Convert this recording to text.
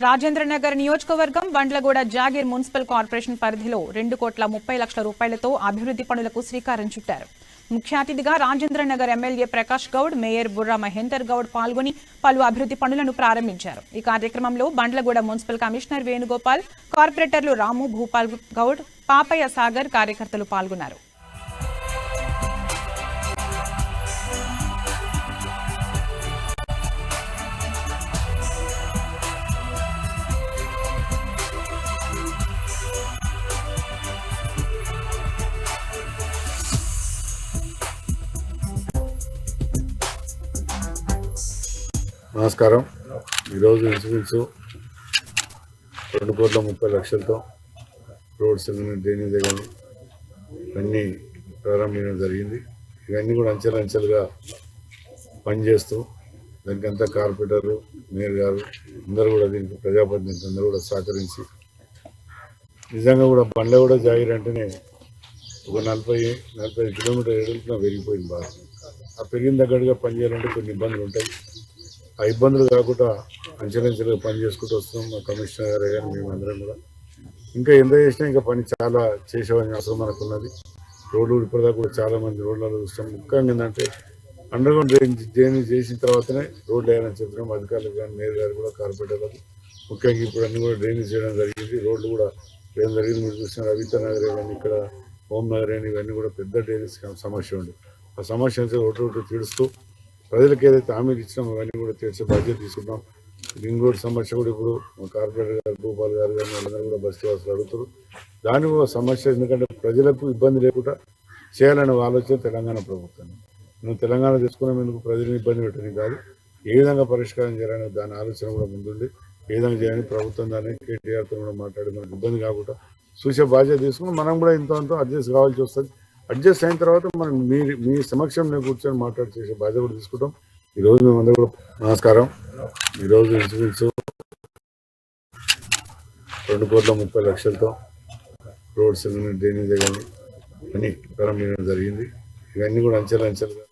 రాజేంద్రనగర్ నియోజకవర్గం Bandlaguda jagir municipal corporation పరిధిలో 2,30,00,000 రూపాయలతో అభివృద్ధి పనులకు శ్రీకారం చుట్టారు. ముఖ్య అతిథిగా రాజేంద్రనగర్ ఎమ్మెల్యే ప్రకాష్ గౌడ్, మేయర్ బుర్రా మహేందర్ గౌడ్ పాల్గొని పలు అభివృద్ధి పనులను ప్రారంభించారు. ఈ కార్యక్రమంలో బండ్లగూడ మున్సిపల్ కమిషనర్ వేణుగోపాల్, కార్పొరేటర్లు రాము, భూపాల్ గౌడ్, పాపయ్య సాగర్ కార్యకర్తలు పాల్గొన్నారు. నమస్కారం. ఈరోజు ఇంచుమించు 2,30,00,000తో రోడ్స్ డ్రైనేజ్ కానీ ఇవన్నీ ప్రారంభించడం జరిగింది. ఇవన్నీ కూడా అంచెలంచెలుగా పనిచేస్తూ దానికి అంతా కార్పొరేటర్లు, మేయర్ గారు అందరూ కూడా దీనికి ప్రజాప్రతినిధులు అందరూ కూడా సహకరించి నిజంగా కూడా బండ్ల కూడా జాగిర్ అంటేనే ఒక 40-45 కిలోమీటర్ ఎడుగుతున్నా పెరిగిపోయింది. బాగా ఆ పెరిగిన తగ్గట్టుగా పనిచేయాలంటే కొన్ని ఇబ్బందులు ఉంటాయి. ఆ ఇబ్బందులు కాకుండా అంచెలంచెలుగా పని చేసుకుంటూ వస్తున్నాం. మా కమిషనర్ గారే కానీ మేమందరం కూడా ఇంకా ఎంత చేసినా ఇంకా పని చాలా చేసేవని అవసరం మనకున్నది. రోడ్లు ఇప్పటిదాకా కూడా చాలా మంది రోడ్లలో చూస్తాం. ముఖ్యంగా ఏంటంటే అండర్ గ్రౌండ్ డ్రైనేజ్ చేసిన తర్వాతనే రోడ్లు వేయాలని చెప్తున్నాం. అధికారులకు కానీ మేయర్ గారు కూడా కార్పొరేటర్లకు ముఖ్యంగా ఇప్పుడు అన్ని కూడా డ్రైనేజ్ చేయడం జరిగింది. రోడ్లు కూడా వేయడం జరిగింది. మీరు చూసిన రవిత నగర్ కానీ ఇక్కడ హోమ్ నగర్ అని ఇవన్నీ కూడా పెద్ద డ్రైనేజ్ సమస్య ఉంది. ఆ సమస్య రోడ్డు తీరుస్తూ ప్రజలకు ఏదైతే హామీలు ఇచ్చినామో అవన్నీ కూడా తీర్చే బాధ్యత తీసుకుంటాం. రింగ్ రోడ్ సమస్య కూడా ఇప్పుడు కార్పొరేటర్ గారు, భూపాల్ గారు కానీ వాళ్ళందరూ కూడా బస్తీ వాసులు అడుగుతారు. దాని కూడా సమస్య ఎందుకంటే ప్రజలకు ఇబ్బంది లేకుండా చేయాలనే ఆలోచన తెలంగాణ ప్రభుత్వం. మనం తెలంగాణ తీసుకున్నాం ఎందుకు ప్రజలను ఇబ్బంది పెట్టడం కాదు, ఏ విధంగా పరిష్కారం చేయాలనే దాని ఆలోచన కూడా ముందుండి ఏ విధంగా చేయాలని ప్రభుత్వం దాన్ని కేటీఆర్తో కూడా మాట్లాడి మనకు ఇబ్బంది కాకుండా చూసే బాధ్యత తీసుకుని మనం కూడా ఇంత అడ్జస్ట్ కావాల్సి వస్తుంది. అడ్జస్ట్ అయిన తర్వాత మనం మీ సమక్షంలో కూర్చొని మాట్లాడి చేసే బాధ్యత కూడా తీసుకుంటాం. ఈరోజు మేమందరూ కూడా నమస్కారం. ఈరోజు ఇంచుమించు 2,30,00,000తో రోడ్స్ డ్రైనేజ్ కానీ అన్ని ప్రారంభించడం జరిగింది. ఇవన్నీ కూడా అంచెలంచెలుగా